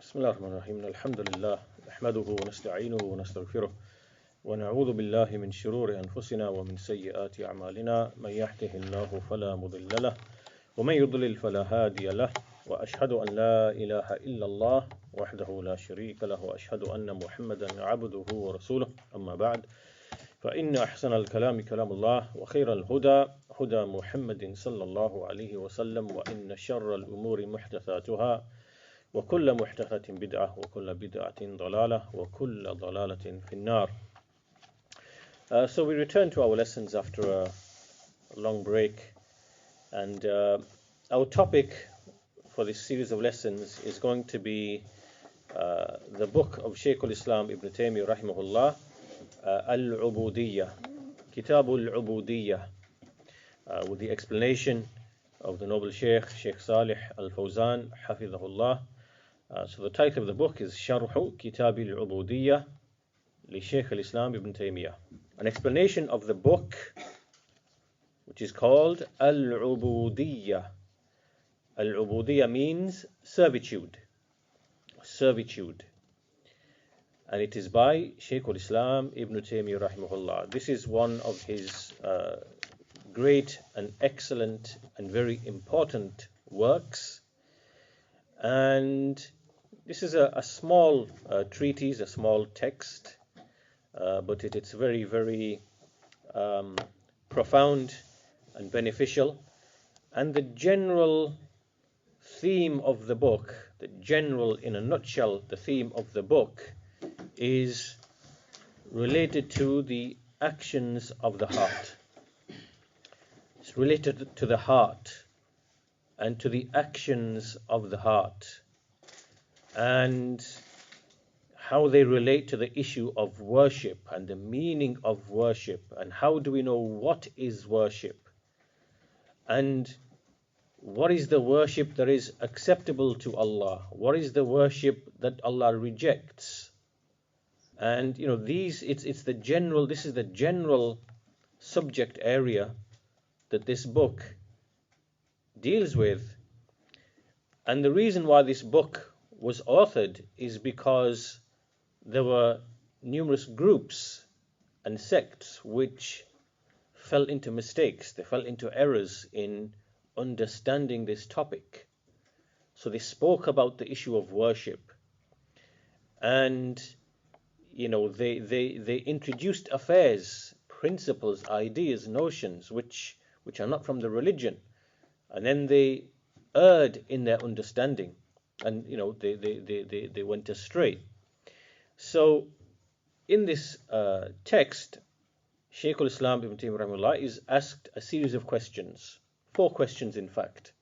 بسم الله الرحمن الرحيم الحمد لله نحمده ونستعينه ونستغفره ونعوذ بالله من شرور أنفسنا ومن سيئات أعمالنا من يهده الله فلا مضل له ومن يضلل فلا هادي له وأشهد أن لا إله إلا الله وحده لا شريك له وأشهد أن محمدا عبده ورسوله أما بعد فإن أحسن الكلام كلام الله وخير الهدى هدى محمد صلى الله عليه وسلم وإن شر الأمور محدثاتها وكل محدثة بدعة وكل بدعة ضلالة وكل ضلالة في النار. So we return to our lessons after a long break, and our topic for this series of lessons is going to be the book of Shaykh al-Islam Ibn Taymiyyah rahimahullah, Al-Uboodiyyah, Kitab al-Uboodiyyah, with the explanation of the noble Sheikh Salih al-Fawzan hafidhahullah. So the title of the book is Sharh Kitab al-Uboodiyyah li Shaykh al-Islam Ibn Taymiyyah, an explanation of the book which is called Al-Uboodiyyah. Al-Uboodiyyah means servitude, and it is by Shaykh al-Islam Ibn Taymiyyah rahimahullah. This is one of his great and excellent and very important works, and this is a small treatise, a small text, but it's very, very profound and beneficial. And the general theme of the book, in a nutshell, the theme of the book is related to the actions of the heart. It's related to the heart and to the actions of the heart, and how they relate to the issue of worship and the meaning of worship, and how do we know what is worship, and what is the worship that is acceptable to Allah, what is the worship that Allah rejects. And this is the general subject area that this book deals with. And the reason why this book was authored is because there were numerous groups and sects which fell into mistakes, they fell into errors in understanding this topic. So they spoke about the issue of worship, and they introduced affairs, principles, ideas, notions which are not from the religion, and then they erred in their understanding, and they went astray. So in this text, Shaykh al-Islam Ibn Taymiyyah rahimahullah is asked a series of questions, 4 questions in fact,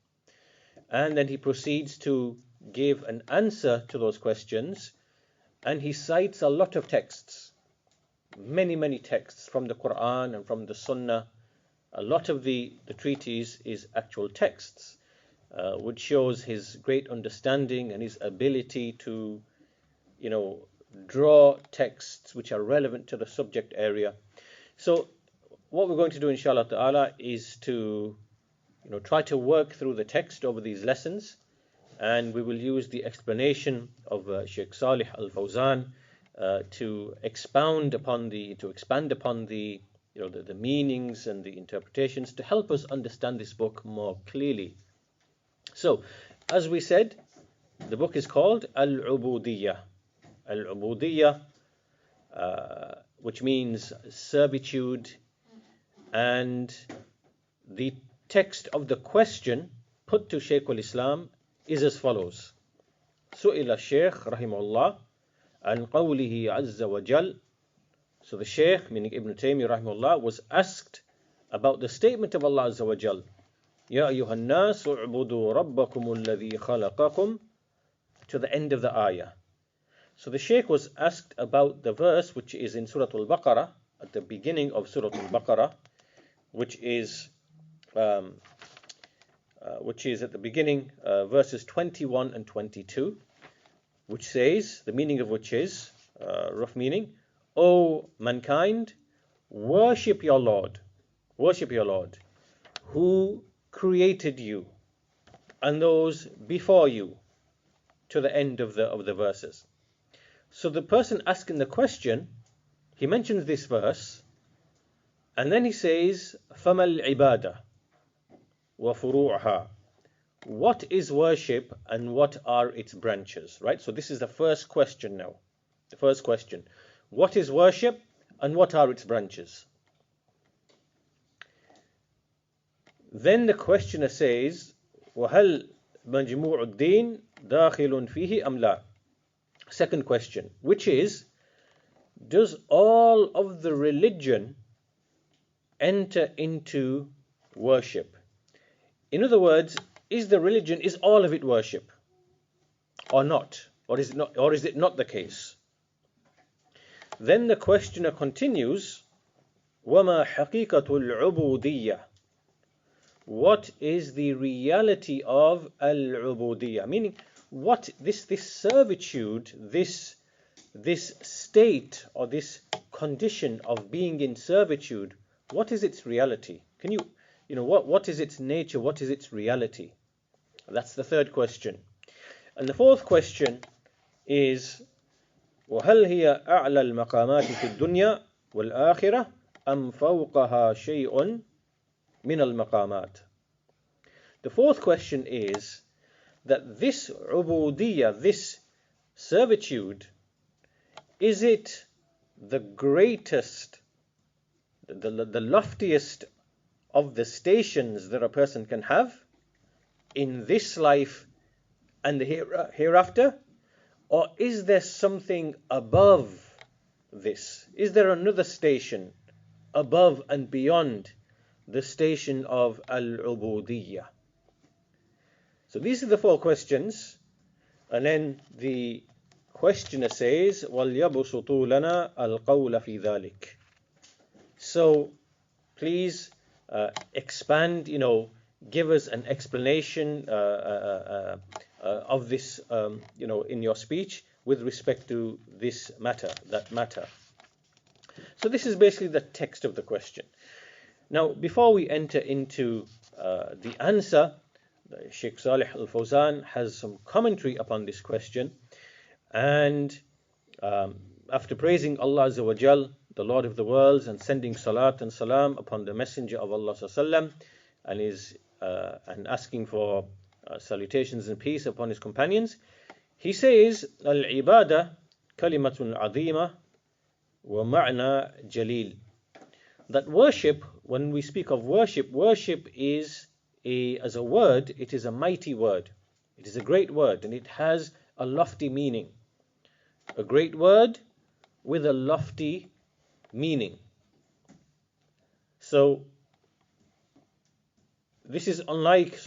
and then he proceeds to give an answer to those questions, and he cites a lot of texts, many texts from the Quran and from the Sunnah. A lot of the treatise is actual texts, which shows his great understanding and his ability to, draw texts which are relevant to the subject area. So what we're going to do, inshallah ta'ala, is to, try to work through the text over these lessons, and we will use the explanation of Sheikh Salih al-Fawzan to expand upon the the meanings and the interpretations to help us understand this book more clearly. So, as we said, the book is called Al-Uboodiyyah. Al-Uboodiyyah, which means servitude, and the text of the question put to Shaykh al-Islam is as follows. Su'ila Shaykh rahimahullah an qawlihi azza wa jal. So the Shaykh, meaning Ibn Taymiyyah rahimahullah, was asked about the statement of Allah azza wa jal, Ya ayyuhan nas u'budu rabbakum alladhi khalaqakum, to the end of the ayah. So the Shaykh was asked about the verse which is in Surah Al-Baqarah, at the beginning of Surah Al-Baqarah, which is at the beginning, verses 21 and 22, which says, the meaning of which is, rough meaning, O mankind, worship your Lord, who created you and those before you, to the end of the verses. So the person asking the question, he mentions this verse, and then he says, فَمَا الْعِبَادَةُ وَفُرُوعُهَا. What is worship and what are its branches? Right? So this is the first question now. The first question. What is worship and what are its branches? Then the questioner says, وَهَلْ مَجْمُوعُ الدِّينِ دَاخِلٌ فِيهِ أَمْ لَا? Second question, which is, does all of the religion enter into worship? In other words, is all of it worship or not? Or is it not the case? Then the questioner continues, وَمَا حَقِيقَةُ الْعُبُودِيَّةِ. What is the reality of al-ubudiyyah? Meaning, what this servitude, this state or this condition of being in servitude, what is its reality? Can you what is its nature? What is its reality? That's the third question. And the fourth question is, وَهَلْ هِيَ أَعْلَى الْمَقَامَاتِ فِي الدُّنْيَا وَالْآخِرَةِ أَمْ فَوْقَهَا شَيْءٌ مِنَ الْمَقَامَاتِ. The fourth question is that this ubudiyyah, this servitude, is it the greatest, the loftiest of the stations that a person can have in this life and the hereafter? Or is there something above this? Is there another station above and beyond the station of al-ubudiyyah? So these are the four questions. And then the questioner says, وَلْيَبْسُطُوا لَنَا الْقَوْلَ فِي ذَلِكَ. So please expand, give us an explanation of this, in your speech with respect to this matter, that matter. So this is basically the text of the question. Now, before we enter into the answer, Sheikh Salih Al-Fawzan has some commentary upon this question, and after praising Allah Azza wa Jal, the Lord of the worlds, and sending salat and salam upon the Messenger of Allah Sallallahu and asking for salutations and peace upon his companions, he says, Al-ibadah kalimatun azima wa ma'na jalil. That worship, when we speak of worship, worship is as a word, it is a mighty word. It is a great word, and it has a lofty meaning. A great word with a lofty meaning. So this is unlike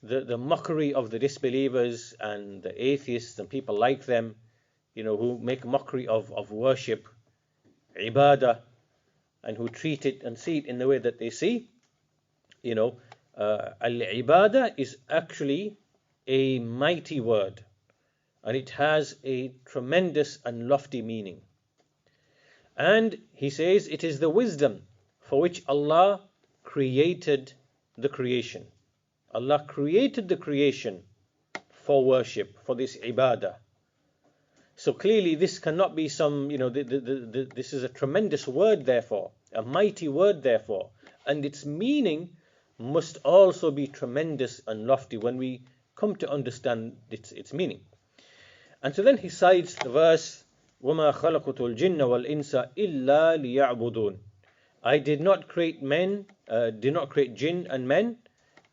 the mockery of the disbelievers and the atheists and people like them, who make mockery of worship, ibadah, and who treat it and see it in the way that they see. Al-ibadah is actually a mighty word, and it has a tremendous and lofty meaning. And he says it is the wisdom for which Allah created the creation. Allah created the creation for worship, for this ibadah. So clearly this cannot be some, this is a tremendous word, therefore, a mighty word, therefore, and its meaning must also be tremendous and lofty when we come to understand its meaning. And so then he cites the verse, وَمَا خَلَقُتُ الْجِنَّ وَالْإِنسَ إِلَّا لِيَعْبُدُونَ. I did not create jinn and men,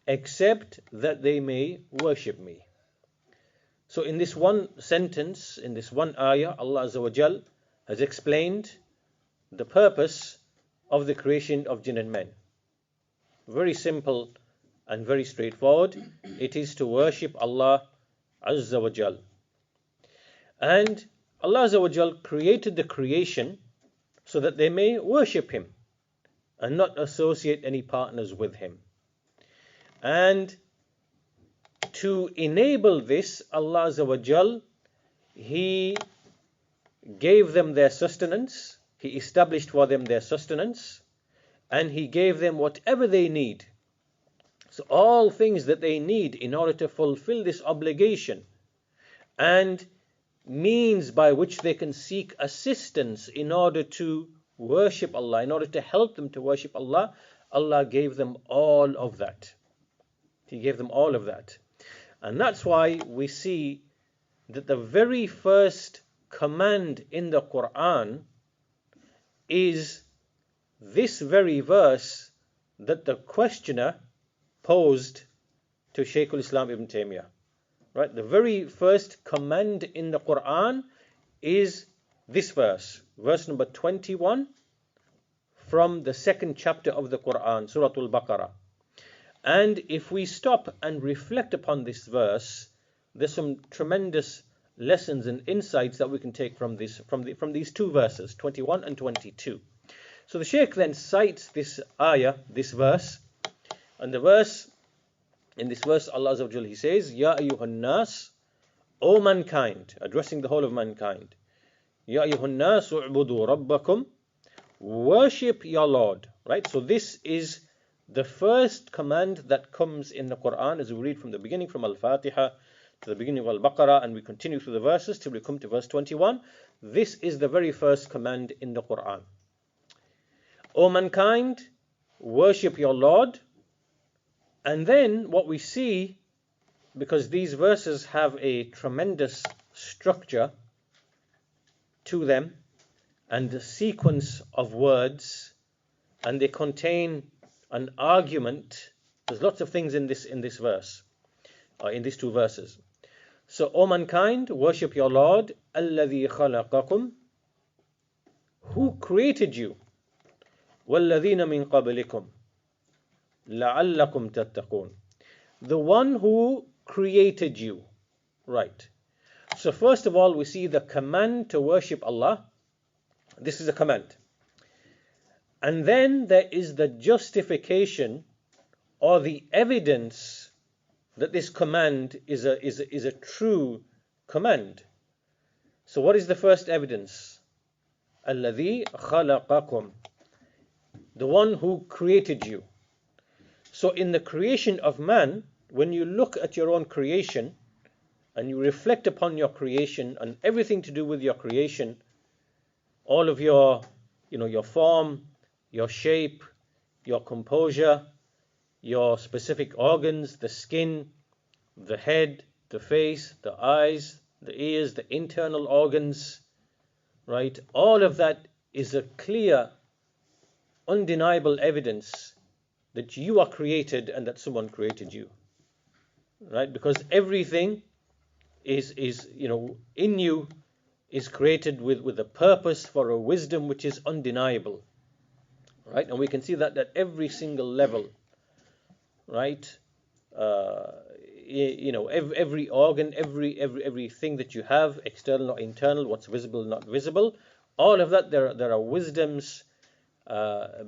except that they may worship me. So in this one sentence, in this one ayah, Allah Azza wa Jal has explained the purpose of the creation of jinn and men. Very simple and very straightforward. It is to worship Allah Azza wa Jal. And Allah Azza wa Jal created the creation so that they may worship Him and not associate any partners with Him. And to enable this, Allah Azza wa Jal, He gave them their sustenance, He established for them their sustenance, and He gave them whatever they need So all things that they need in order to fulfill this obligation, and means by which they can seek assistance in order to worship Allah, in order to help them to worship Allah, Allah gave them all of that. He gave them all of that. And that's why we see that the very first command in the Quran is this very verse that the questioner posed to Shaykh al-Islam Ibn Taymiyyah. Right? The very first command in the Quran is this verse, verse number 21 from the second chapter of the Quran, Surah Al-Baqarah. And if we stop and reflect upon this verse, there's some tremendous lessons and insights that we can take from these two verses, 21 and 22. So the Shaykh then cites this ayah, this verse, and in this verse, Allah Azza wa Jalla, He says, Ya ayyuhan nas, O mankind, addressing the whole of mankind. Ya ayyuhan nas, u'budu rabbakum, worship your Lord. Right? So this is the first command that comes in the Quran as we read from the beginning, from Al-Fatiha to the beginning of Al-Baqarah, and we continue through the verses till we come to verse 21. This is the very first command in the Quran. O mankind, worship your Lord. And then what we see, because these verses have a tremendous structure to them and a sequence of words, and they contain an argument. There's lots of things in this verse, in these two verses. So, O mankind, worship your Lord, alladhi khalaqakum, who created you, walladhina min qablikum, la'allakum tattaqun, the one who created you. Right. So first of all, we see the command to worship Allah. This is a command. And then there is the justification or the evidence that this command is a true command. So what is the first evidence? Alladhi khalaqakum, the one who created you. So in the creation of man, when you look at your own creation and you reflect upon your creation and everything to do with your creation, all of your form, your shape, your composure, your specific organs, the skin, the head, the face, the eyes, the ears, the internal organs, right? All of that is a clear, undeniable evidence that you are created and that someone created you, right? Because everything is in you is created with a purpose for a wisdom which is undeniable, right? And we can see that at every single level, right? Every organ, everything that you have, external or internal, what's visible, not visible, all of that, there are wisdoms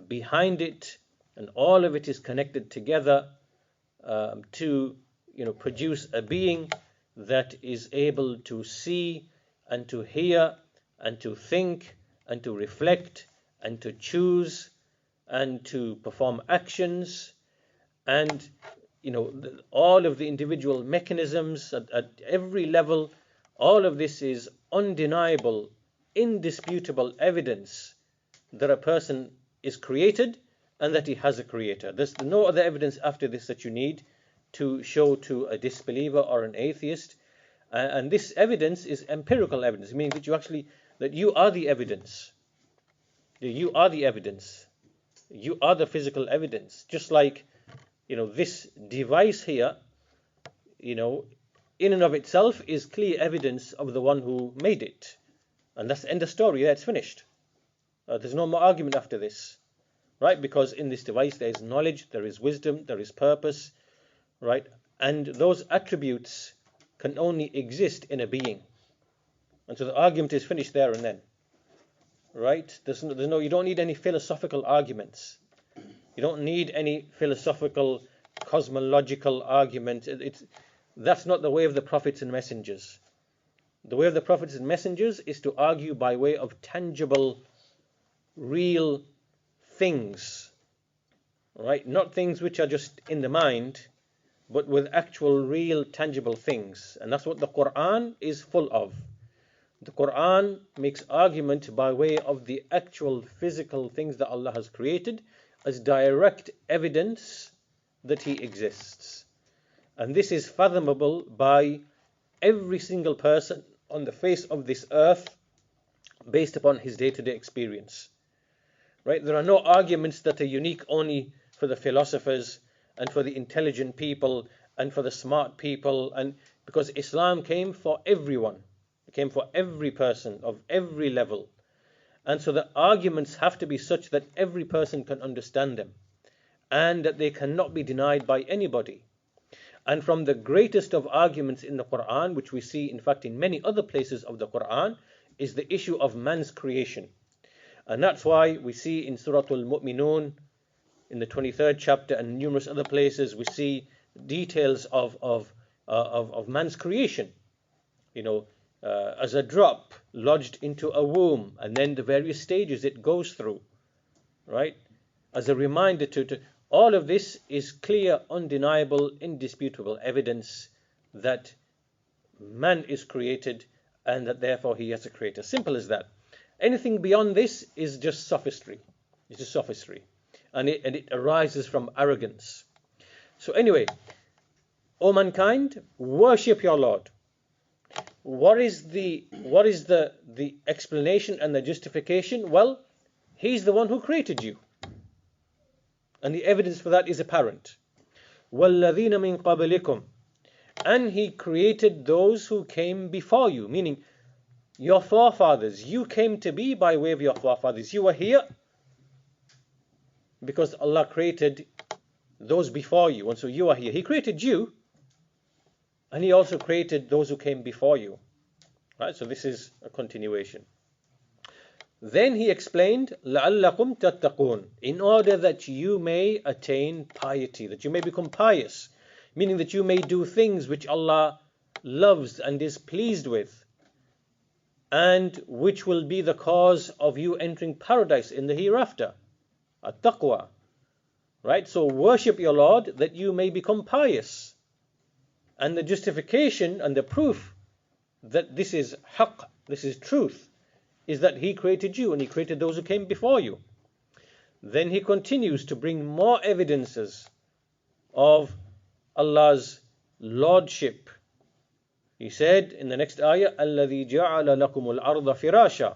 behind it. And all of it is connected together to produce a being that is able to see and to hear and to think and to reflect and to choose and to perform actions, and all of the individual mechanisms at every level. All of this is undeniable, indisputable evidence that a person is created and that he has a creator. There's no other evidence after this that you need to show to a disbeliever or an atheist. And this evidence is empirical evidence, meaning that you are the evidence. You are the evidence. You are the physical evidence. Just like, this device here, in and of itself is clear evidence of the one who made it. And that's the end of the story. That's finished. There's no more argument after this. Right? Because in this device there is knowledge, there is wisdom, there is purpose, right? And those attributes can only exist in a being. And so the argument is finished there and then. Right? You don't need any philosophical arguments. You don't need any philosophical, cosmological argument. That's not the way of the prophets and messengers. The way of the prophets and messengers is to argue by way of tangible, real things, right? Not things which are just in the mind, but with actual, real, tangible things. And that's what the Quran is full of. The Quran makes argument by way of the actual physical things that Allah has created as direct evidence that He exists. And this is fathomable by every single person on the face of this earth based upon his day-to-day experience. Right? There are no arguments that are unique only for the philosophers and for the intelligent people and for the smart people, and because Islam came for everyone. It came for every person of every level. And so the arguments have to be such that every person can understand them and that they cannot be denied by anybody. And from the greatest of arguments in the Quran, which we see in fact in many other places of the Quran, is the issue of man's creation. And that's why we see in Surah Al-Mu'minun, in the 23rd chapter and numerous other places, we see details of man's creation. As a drop lodged into a womb, and then the various stages it goes through, right? As a reminder to all of this is clear, undeniable, indisputable evidence that man is created and that therefore he has a creator. Simple as that. Anything beyond this is just sophistry. It's just sophistry. And it arises from arrogance. So anyway, O mankind, worship your Lord. What is the explanation and the justification? Well, He's the one who created you. And the evidence for that is apparent. وَالَّذِينَ مِن قَبْلِكُمْ, and He created those who came before you, meaning your forefathers. You came to be by way of your forefathers. You were here because Allah created those before you, and so you are here. He created you, and He also created those who came before you. Right? So this is a continuation. Then He explained, لَعَلَّكُمْ تَتَّقُونَ, in order that you may attain piety, that you may become pious, meaning that you may do things which Allah loves and is pleased with, and which will be the cause of you entering paradise in the hereafter. At-taqwa. Right? So worship your Lord that you may become pious. And the justification and the proof that this is haqq, this is truth, is that He created you and He created those who came before you. Then He continues to bring more evidences of Allah's lordship. He said in the next ayah, الَّذِي جَعَلَ لَكُمُ الْأَرْضَ فِرَاشًا,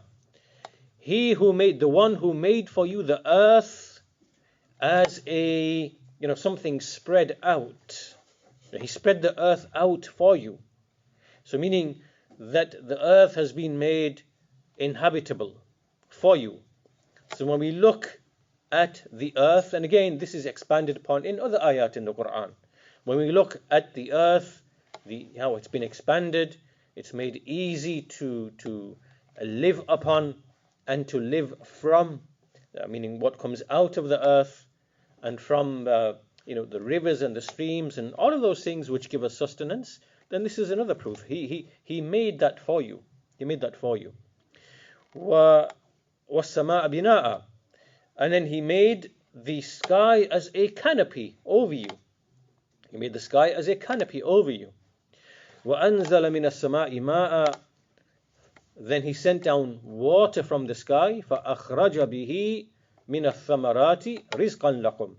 He who made, the one who made for you the earth as a, something spread out. He spread the earth out for you. So meaning that the earth has been made inhabitable for you. So when we look at the earth, and again this is expanded upon in other ayat in the Quran, when we look at the earth, how it's been expanded, it's made easy to live upon and to live from, meaning what comes out of the earth and from the rivers and the streams and all of those things which give us sustenance, then this is another proof. He made that for you. He made that for you. وَالسَّمَاءَ بِنَاءً, and then He made the sky as a canopy over you. He made the sky as a canopy over you. وَأَنزَلَ مِنَ السَّمَاءِ مَاءً, then He sent down water from the sky. فَأَخْرَجَ بِهِ مِنَ الثَّمَرَاتِ رِزْقًا لَكُمْ,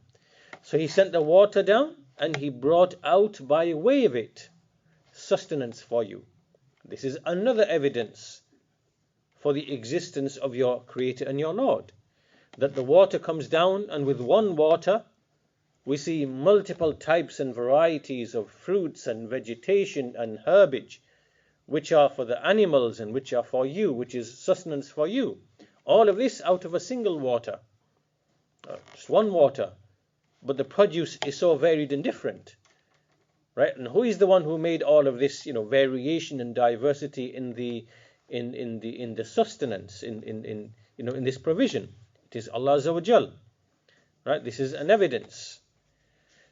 so He sent the water down and He brought out by way of it sustenance for you. This is another evidence for the existence of your Creator and your Lord, that the water comes down, and with one water we see multiple types and varieties of fruits and vegetation and herbage, which are for the animals and which are for you, which is sustenance for you. All of this out of a single water, just one water, but the produce is so varied and different. Right? And who is the one who made all of this, variation and diversity in the sustenance, in this provision? It is Allah Azza wa Jal. Right? This is an evidence.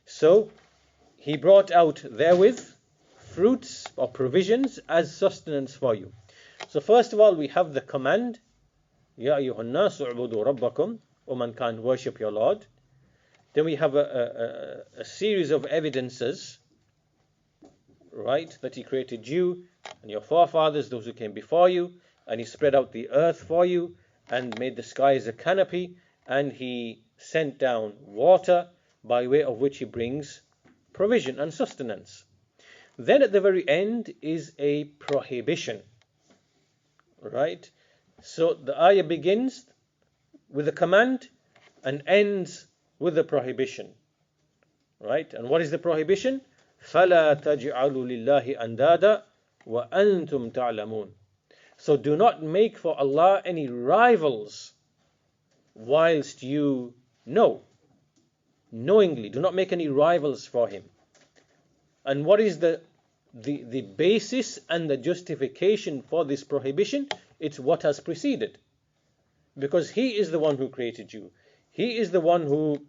So He brought out therewith fruits or provisions as sustenance for you. So first of all, we have the command, Ya ayyuhan nasu u'budu rabbakum, O mankind, worship your Lord. Then we have a series of evidences, right, that he created you and your forefathers, those who came before you, and he spread out the earth for you and made the sky as a canopy, and he sent down water by way of which he brings provision and sustenance. Then at the very end is a prohibition, right? So the ayah begins with a command and ends with a prohibition, right? And what is the prohibition? فَلَا تَجْعَلُوا لِلَّهِ أَنْدَادًا وَأَنْتُمْ تَعْلَمُونَ. So do not make for Allah any rivals whilst you know. Knowingly, do not make any rivals for him. And what is the basis and the justification for this prohibition? It's what has preceded. Because he is the one who created you. He is the one who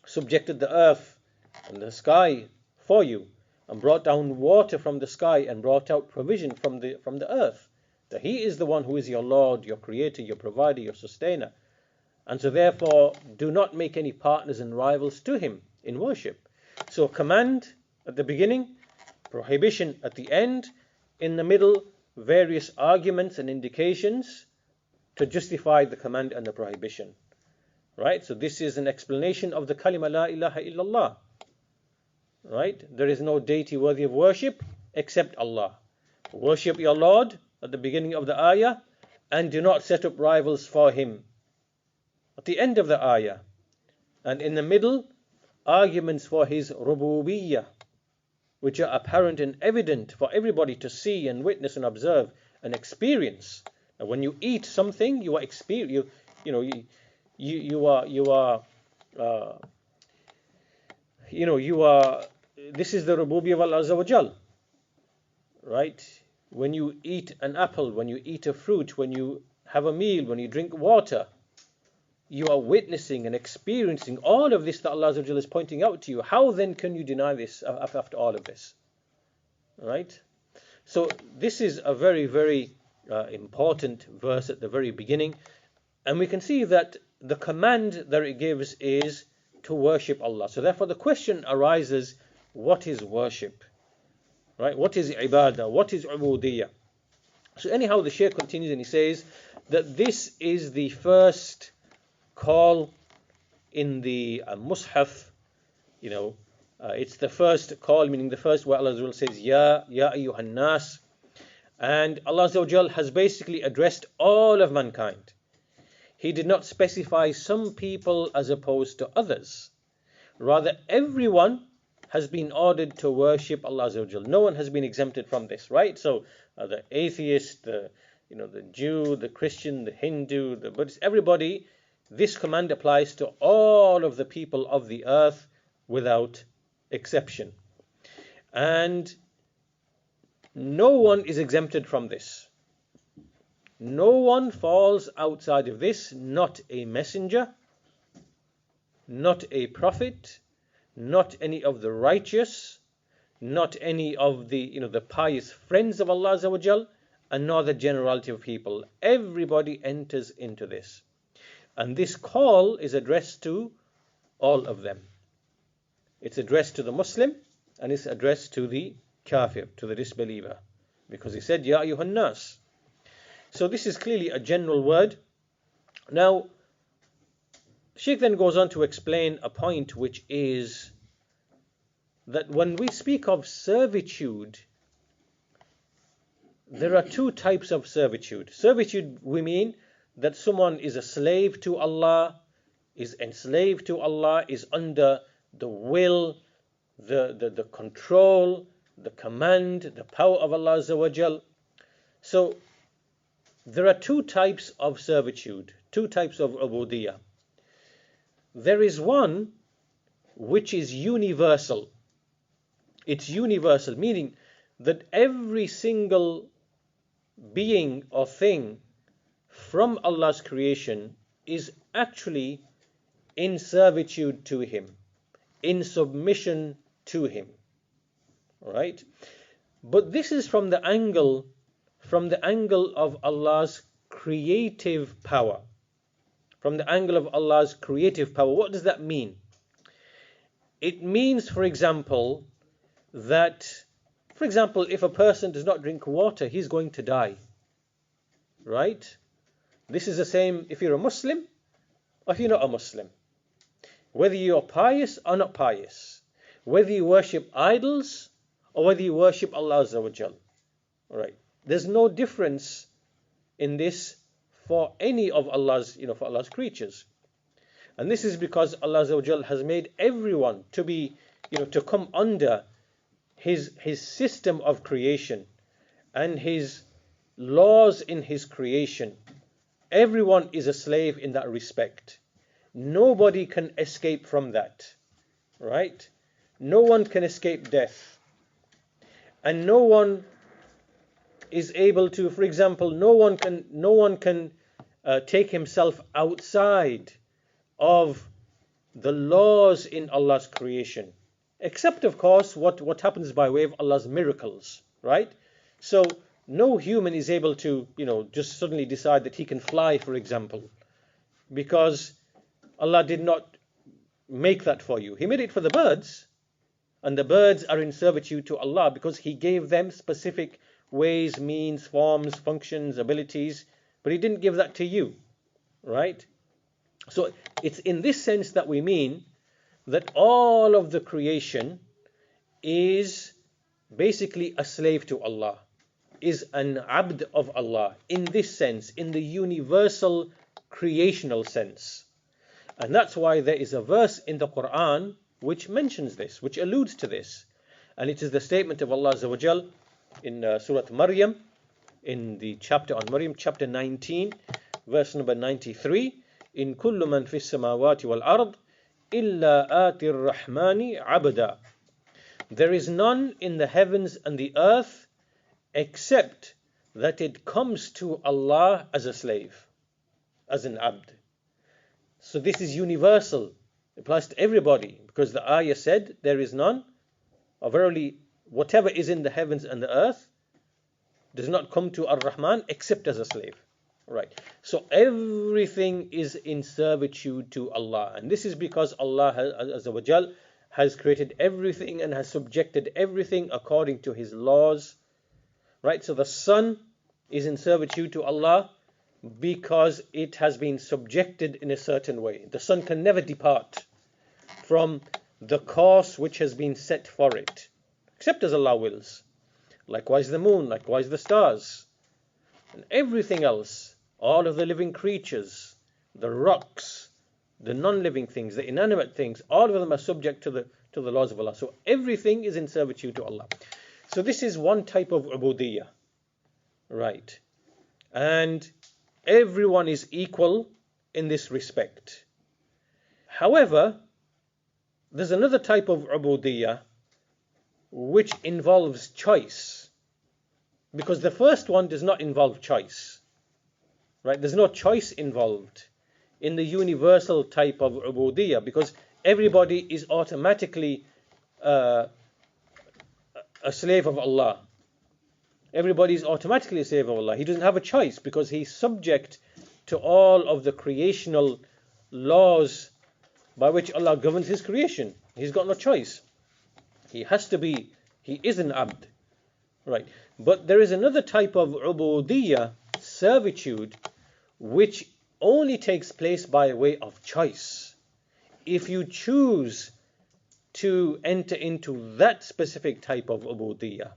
subjected the earth and the sky for you, and brought down water from the sky and brought out provision from the earth. That he is the one who is your Lord, your creator, your provider, your sustainer. And so therefore, do not make any partners and rivals to him in worship. So command at the beginning, prohibition at the end, in the middle, various arguments and indications to justify the command and the prohibition. Right? So this is an explanation of the kalima la ilaha illallah. Right? There is no deity worthy of worship except Allah. Worship your Lord at the beginning of the ayah, and do not set up rivals for him at the end of the ayah. And in the middle, arguments for his rububiyyah, which are apparent and evident for everybody to see and witness and observe and experience. And when you eat something, you are experience. You are. This is the rububiyyah of Allah Azza wa Jal, right? When you eat an apple, when you eat a fruit, when you have a meal, when you drink water, you are witnessing and experiencing all of this that Allah Azza wa Jal is pointing out to you. How then can you deny this after all of this? Right? So this is a very, very important verse at the very beginning. And we can see that the command that it gives is to worship Allah. So therefore the question arises, what is worship? Right? What is ibadah? What is uboodiyyah? So anyhow, the Shaykh continues and he says that this is the first call in the Mus'haf. It's the first call, meaning the first where Allah Azza wa Jal says, Ya ayyuhan nas. And Allah Azza wa Jal has basically addressed all of mankind. He did not specify some people as opposed to others. Rather, everyone has been ordered to worship Allah Azza wa Jal. No one has been exempted from this, right? So the atheist, the Jew, the Christian, the Hindu, the Buddhist, everybody, this command applies to all of the people of the earth without exception. And no one is exempted from this. No one falls outside of this, not a messenger, not a prophet, not any of the righteous, not any of the pious friends of Allah Azza wa Jal, and nor the generality of people. Everybody enters into this. And this call is addressed to all of them. It's addressed to the Muslim and it's addressed to the kafir, to the disbeliever. Because he said, Ya ayyuhan nas. So this is clearly a general word. Now, Shaykh then goes on to explain a point, which is that when we speak of servitude, there are two types of servitude. Servitude, we mean that someone is a slave to Allah, is enslaved to Allah, is under the will, the control, the command, the power of Allah Azza wa Jal. So there are two types of servitude, two types of uboodiyyah. There is one which is universal. It's universal, meaning that every single being or thing from Allah's creation is actually in servitude to Him, in submission to Him. Right? But this is from the angle of Allah's creative power. From the angle of Allah's creative power. What does that mean? It means, for example, that, if a person does not drink water, he's going to die. Right? This is the same if you're a Muslim or if you're not a Muslim. Whether you're pious or not pious. Whether you worship idols or whether you worship Allah Azza wa Jal. Right? There's no difference in this for any of Allah's, for Allah's creatures. And this is because Allah Azza wa Jal has made everyone to be, to come under his system of creation and his laws in his creation. Everyone is a slave in that respect. Nobody can escape from that. Right? No one can escape death. And no one is able to, for example, no one can take himself outside of the laws in Allah's creation, except of course what happens by way of Allah's miracles, right? So no human is able to, just suddenly decide that he can fly, for example, because Allah did not make that for you. He made it for the birds, and the birds are in servitude to Allah because He gave them specific ways, means, forms, functions, abilities, but He didn't give that to you, right? So it's in this sense that we mean that all of the creation is basically a slave to Allah, is an abd of Allah, in this sense, in the universal creational sense. And that's why there is a verse in the Quran which mentions this, which alludes to this. And it is the statement of Allah Azza wa Jal in Surah Maryam, in the chapter on Maryam, chapter 19, verse number 93. In kullu man fis samawati wal ard illa atir rahmani abda. There is none in the heavens and the earth except that it comes to Allah as a slave, as an abd. So this is universal. It applies to everybody, because the ayah said there is none, or verily whatever is in the heavens and the earth does not come to Ar-Rahman except as a slave. Right. So everything is in servitude to Allah. And this is because Allah Azza wa Jal has created everything and has subjected everything according to His laws. Right. So the sun is in servitude to Allah because it has been subjected in a certain way. The sun can never depart from the course which has been set for it, except as Allah wills. Likewise the moon, likewise the stars, and everything else, all of the living creatures, the rocks, the non-living things, the inanimate things, all of them are subject to the laws of Allah. So everything is in servitude to Allah. So this is one type of ubudiyyah, right? And everyone is equal in this respect. However, there's another type of ubudiyyah which involves choice, because the first one does not involve choice. Right? There's no choice involved in the universal type of ubudiyyah, because everybody is automatically a slave of Allah. Everybody is automatically a slave of Allah. He doesn't have a choice because he's subject to all of the creational laws by which Allah governs His creation. He's got no choice. He is an abd. Right. But there is another type of ubudiyyah, servitude, which only takes place by way of choice. If you choose to enter into that specific type of ubudiyyah.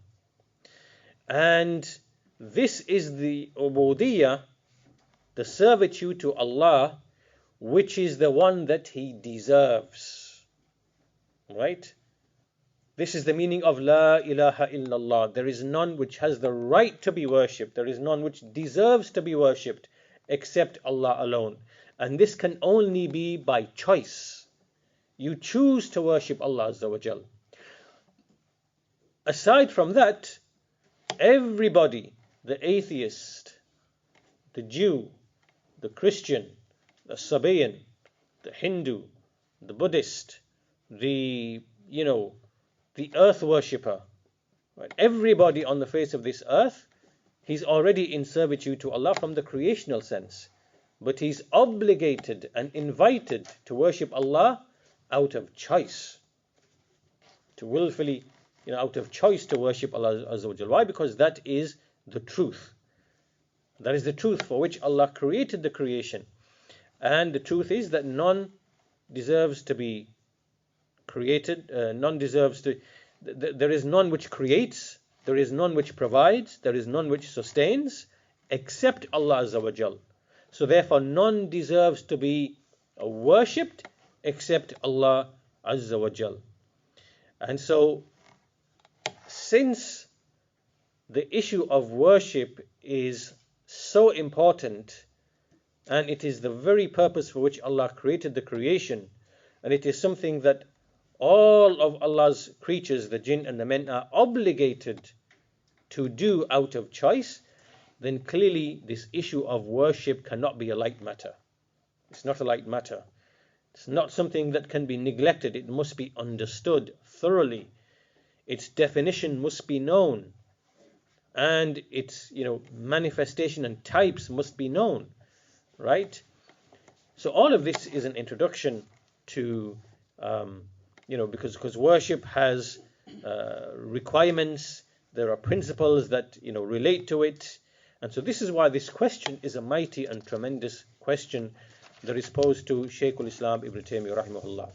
And this is the ubudiyyah, the servitude to Allah, which is the one that He deserves. Right? This is the meaning of La ilaha illallah. There is none which has the right to be worshipped. There is none which deserves to be worshipped except Allah alone. And this can only be by choice. You choose to worship Allah Azza wa Jal. Aside from that, everybody, the atheist, the Jew, the Christian, the Sabaean, the Hindu, the Buddhist, the earth worshipper, right? Everybody on the face of this earth, he's already in servitude to Allah from the creational sense, but he's obligated and invited to worship Allah out of choice. to willfully, out of choice to worship Allah Azza wa Jal. Why? Because that is the truth. That is the truth for which Allah created the creation. And the truth is that none deserves to be created, there is none which creates, there is none which provides, there is none which sustains, except Allah Azza wa Jal. So therefore none deserves to be worshipped except Allah Azza wa Jal. And so, since the issue of worship is so important, and it is the very purpose for which Allah created the creation, and it is something that all of Allah's creatures, the jinn and the men, are obligated to do out of choice, then clearly this issue of worship cannot be a light matter. It's not a light matter. It's not something that can be neglected. It must be understood thoroughly. Its definition must be known, and its manifestation and types must be known, right? So all of this is an introduction to because worship has requirements, there are principles that relate to it, and so this is why this question is a mighty and tremendous question that is posed to Shaykh al-Islam Ibn Taymiyyah rahimahullah.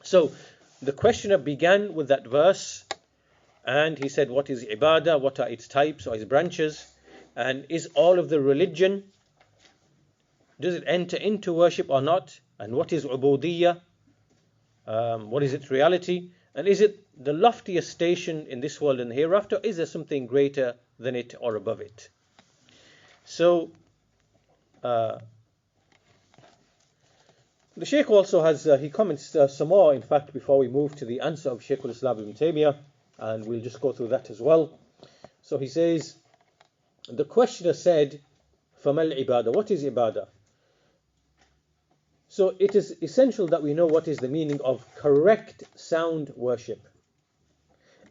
So the questioner began with that verse, and he said, what is ibadah, what are its types or its branches, and is all of the religion, does it enter into worship or not, and what is ubudiyyah, what is its reality, and is it the loftiest station in this world and hereafter, is there something greater than it or above it? So the Shaykh also has, he comments some more, in fact, before we move to the answer of Shaykh al-Islam Ibn Taymiyyah, and we'll just go through that as well. So he says, the questioner said, فَمَا الْعِبَادَةُ, what is ibadah? So it is essential that we know what is the meaning of correct, sound worship,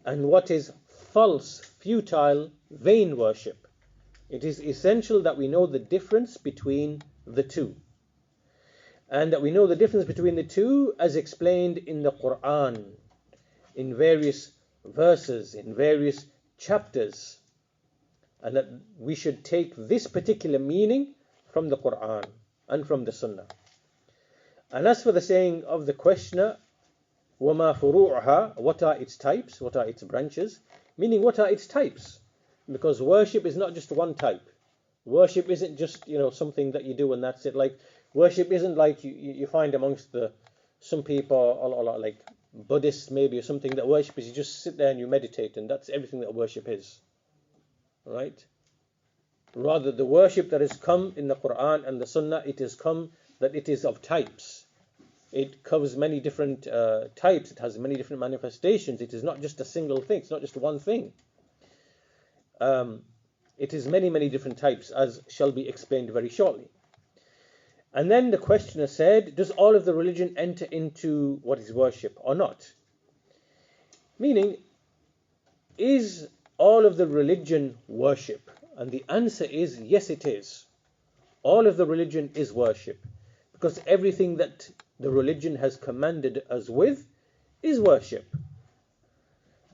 and what is false, futile, vain worship. It is essential that we know the difference between the two, and that we know the difference between the two as explained in the Quran, in various verses, in various chapters, and that we should take this particular meaning from the Quran and from the Sunnah. And as for the saying of the questioner, وَمَا فُرُوعُهَا, what are its types, what are its branches, meaning what are its types? Because worship is not just one type. Worship isn't just something that you do and that's it. Like worship isn't like you find amongst some people, or like Buddhists maybe, or something, that worship is you just sit there and you meditate, and that's everything that worship is, right? Rather, the worship that has come in the Quran and the Sunnah, it has come that it is of types. It covers many different types. It has many different manifestations. It is not just a single thing. It's not just one thing. It is many, many different types, as shall be explained very shortly. And then the questioner said, does all of the religion enter into what is worship or not? Meaning, is all of the religion worship? And the answer is, yes, it is. All of the religion is worship, because everything that the religion has commanded us with is worship.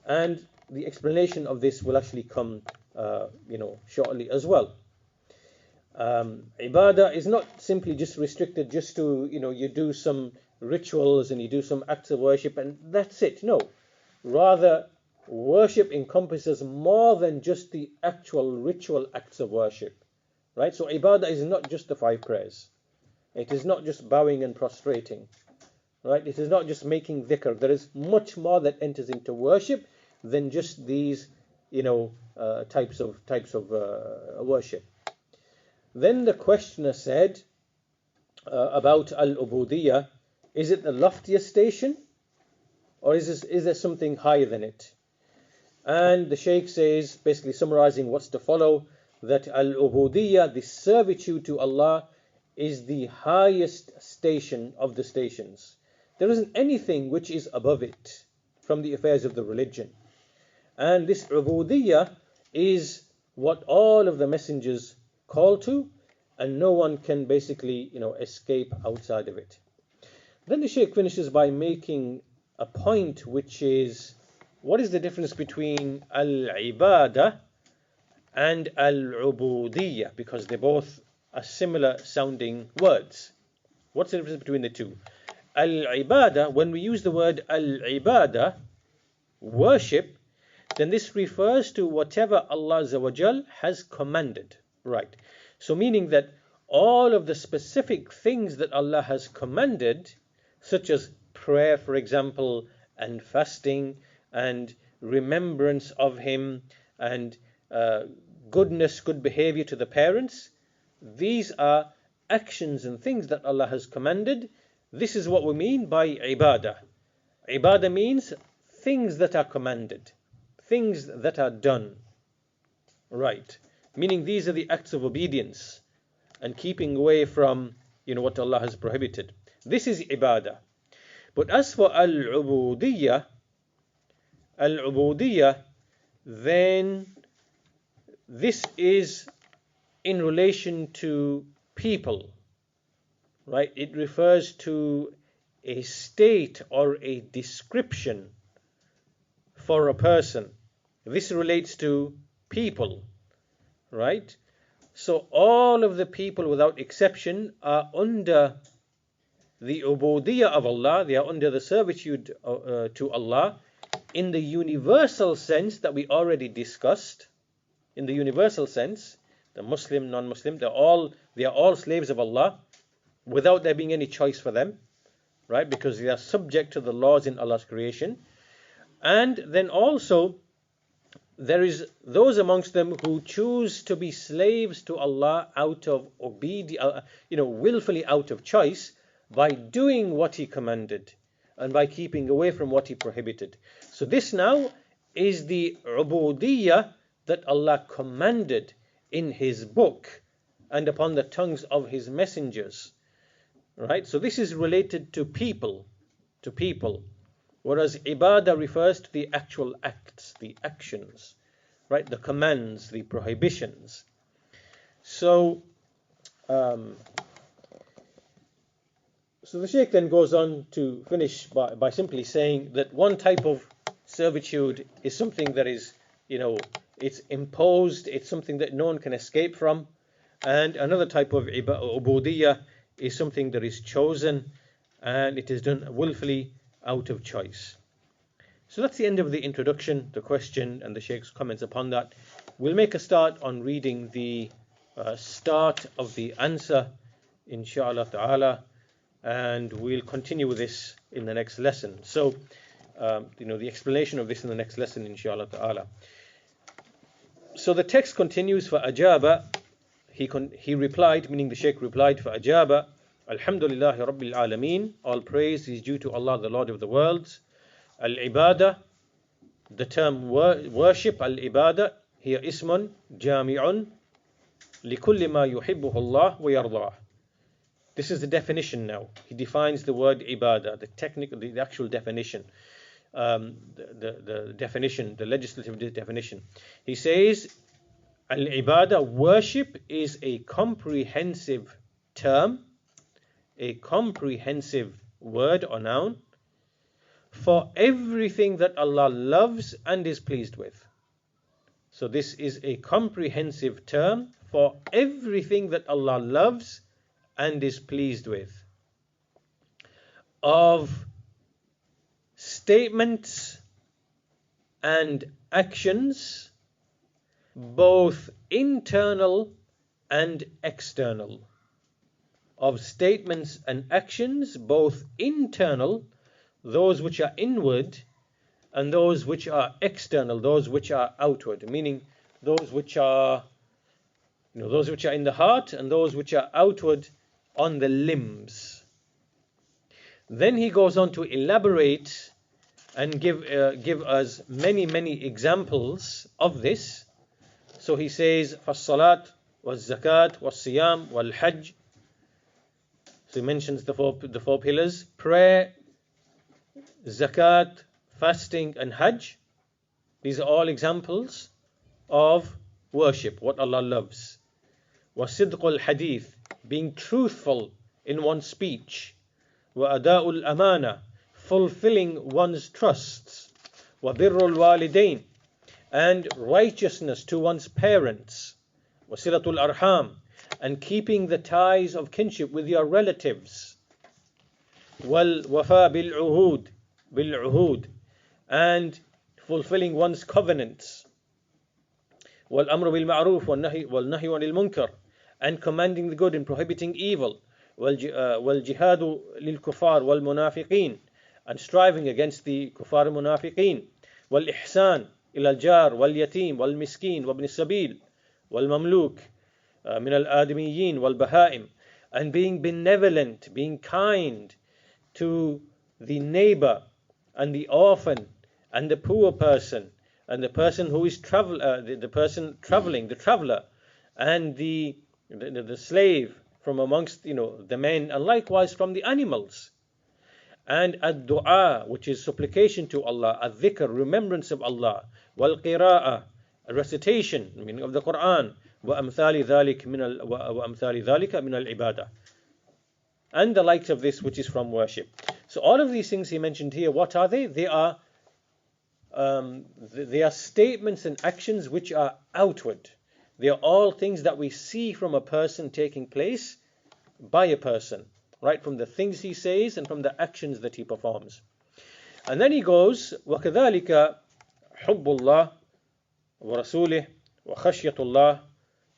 And the explanation of this will actually come shortly as well. Ibadah is not simply just restricted just to, you do some rituals and you do some acts of worship and that's it. No. Rather, worship encompasses more than just the actual ritual acts of worship. Right? So ibadah is not just the 5 prayers. It is not just bowing and prostrating. Right? It is not just making dhikr. There is much more that enters into worship than just these, types of worship. Then the questioner said about al-Uboodiyyah, is it the loftiest station, or is there something higher than it? And the Shaykh says, basically summarizing what's to follow, that al-Uboodiyyah, the servitude to Allah, is the highest station of the stations. There isn't anything which is above it from the affairs of the religion. And this Uboodiyyah is what all of the messengers call to, and no one can basically escape outside of it. Then the Shaykh finishes by making a point which is, what is the difference between al-ibadah and al-ubudiyyah? Because they both are similar sounding words. What's the difference between the two? Al-ibadah, when we use the word al-ibadah, worship, then this refers to whatever Allah Azza wa Jal has commanded. Right. So meaning that all of the specific things that Allah has commanded, such as prayer, for example, and fasting, and remembrance of Him, and goodness, good behavior to the parents, these are actions and things that Allah has commanded. This is what we mean by ibadah. Ibadah means things that are commanded, things that are done. Right. Meaning these are the acts of obedience and keeping away from what Allah has prohibited. This is ibadah. But as for al-ubudiyyah, then this is in relation to people, right? It refers to a state or a description for a person. This relates to people, right? So all of the people without exception are under the ubudiyyah of Allah. They are under the servitude to Allah in the universal sense that we already discussed. In the universal sense, the Muslim, non-Muslim, they are all slaves of Allah without there being any choice for them, right? Because they are subject to the laws in Allah's creation. And then also there is those amongst them who choose to be slaves to Allah out of obedience, willfully out of choice, by doing what He commanded and by keeping away from what He prohibited. So this now is the ubudiyyah that Allah commanded in His book and upon the tongues of His messengers. Right? So this is related to people, whereas ibadah refers to the actual acts, the actions, right? The commands, the prohibitions. So the Shaykh then goes on to finish by simply saying that one type of servitude is something that is, it's imposed, it's something that no one can escape from, and another type of ubudiyyah is something that is chosen and it is done willfully out of choice. So that's the end of the introduction, the question, and the Shaykh's comments upon that. We'll make a start on reading the start of the answer, inshallah ta'ala, and we'll continue with this in the next lesson. So, the explanation of this in the next lesson, inshallah ta'ala. So the text continues, فَأَجَابَ, he replied, meaning the Shaykh replied, فَأَجَابَ Alhamdulillahi Rabbil Alameen, all praise is due to Allah, the Lord of the worlds. Al-ibadah, the term worship, al-ibadah, here ismun jami'un likulli ma yuhibbuhu Allah wa yardah. This is the definition now. He defines the word ibadah, the actual definition, the definition, the legislative definition. He says, al-ibadah, worship, is a comprehensive term, a comprehensive word or noun for everything that Allah loves and is pleased with. So this is a comprehensive term for everything that Allah loves and is pleased with, of statements and actions, both internal and external. Of statements and actions, both internal, those which are inward, and those which are external, those which are outward, meaning those which are, those which are in the heart and those which are outward on the limbs. Then he goes on to elaborate and give us many examples of this. So he says, فَالصَّلَاةُ وَالزَّكَاةُ وَالصِّيَامُ وَالْحَجِّ. So he mentions the four pillars: prayer, zakat, fasting, and hajj. These are all examples of worship, what Allah loves. وَصِدْقُ الْحَدِيثِ, being truthful in one's speech. وَأَدَاءُ الْأَمَانَةِ, fulfilling one's trusts, وَبِرُّ الْوَالِدَيْنِ, and righteousness to one's parents, وَصِلَةُ الْأَرْحَامِ, and keeping the ties of kinship with your relatives, وَالْوَفَاء بِالْعُهُودِ, and fulfilling one's covenants, وَالْأَمْرُ بِالْمَعْرُوفِ وَالنَّهْيُ عَنِ الْمُنكَرِ, and commanding the good and prohibiting evil, وَالْجِهَادُ لِلْكُفَّارِ وَالْمُنَافِقِينَ, and striving against the kuffar and munafiqeen, وَالْإِحْسَانُ إِلَى الْجَارِ وَالْيَتِيمِ وَالْمِسْكِينِ وَابْنِ السَّبِيلِ وَالْمَمْلُوكِ مِنَ الْآدَمِيِّينَ وَالْبَهَائِمِ, and being benevolent, being kind to the neighbor and the orphan and the poor person and the person who is the person traveling, the traveler, and the slave from amongst the men, and likewise from the animals. And ad-du'a, which is supplication to Allah, ad-dhikr, remembrance of Allah, wal-qira'ah, recitation, meaning of the Quran, وَأَمْثَالِ ذَلِكَ مِنَ الْعِبَادَةِ, and the likes of this, which is from worship. So all of these things he mentioned here, what are they? They are statements and actions which are outward. They are all things that we see from a person taking place by a person, right, from the things he says and from the actions that he performs. And then he goes, وَكَذَلِكَ حُبُّ اللَّهِ وَرَسُولِهِ وَخَشْيَةُ اللَّهِ.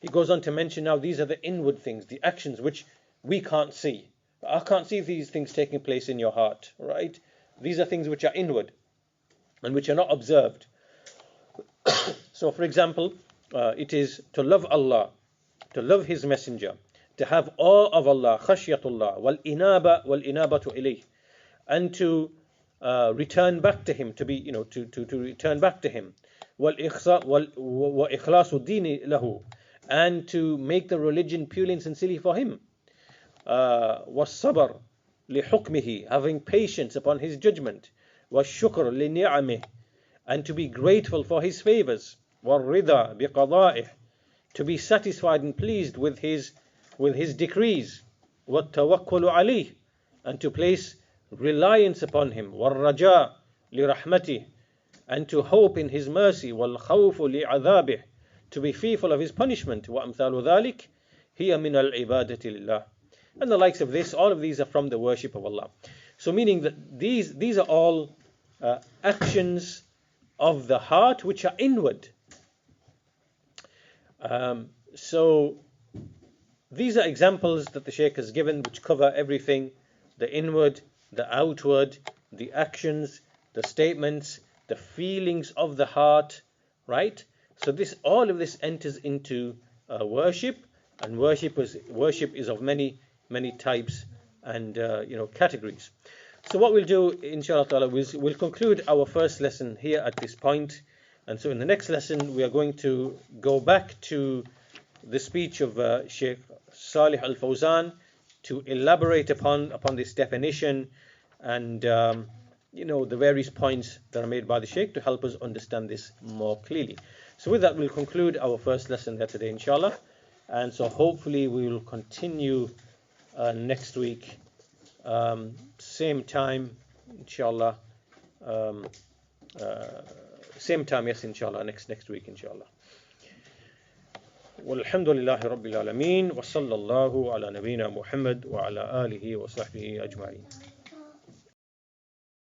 He goes on to mention now these are the inward things, the actions which we can't see. I can't see these things taking place in your heart, right? These are things which are inward and which are not observed. So, for example, it is to love Allah, to love His Messenger, to have awe of Allah, khashyatullah, wal-inaba to ilayh, and to return back to Him, to be, to return back to Him, wal-ikhlasu dini lahu, and to make the religion purely and sincerely for Him, was-sabr li-hukmihi, having patience upon His judgment, was-shukr li-ni'amih, and to be grateful for His favors, wal-rida bi-qada'ih, to be satisfied and pleased with His decrees, وَالتَّوَكُّلُ عَلَيْهِ, and to place reliance upon Him, وَالرَّجَاء لِرَحْمَتِهِ, and to hope in His mercy, وَالْخَوْفُ لِعَذَابِهِ, to be fearful of His punishment, وَأَمْثَالُ ذَلِكَ هِيَ مِنَ الْعِبَادَةِ لِلَّهِ, and the likes of this. All of these are from the worship of Allah. So meaning that these are all actions of the heart which are inward. So these are examples that the Shaykh has given which cover everything: the inward, the outward, the actions, the statements, the feelings of the heart, right? So all of this enters into worship, and worship is of many types and categories. So what we'll do, inshallah ta'ala, we'll conclude our first lesson here at this point. And so in the next lesson we are going to go back to the speech of Sheikh Salih Al-Fawzan to elaborate upon this definition and the various points that are made by the Sheikh to help us understand this more clearly. So with that, we'll conclude our first lesson there today, inshallah. And so hopefully we will continue next week, same time, inshallah. Same time, yes, inshallah, next week, inshallah. والحمد لله رب العالمين وصلى الله على نبينا محمد وعلى آله وصحبه أجمعين.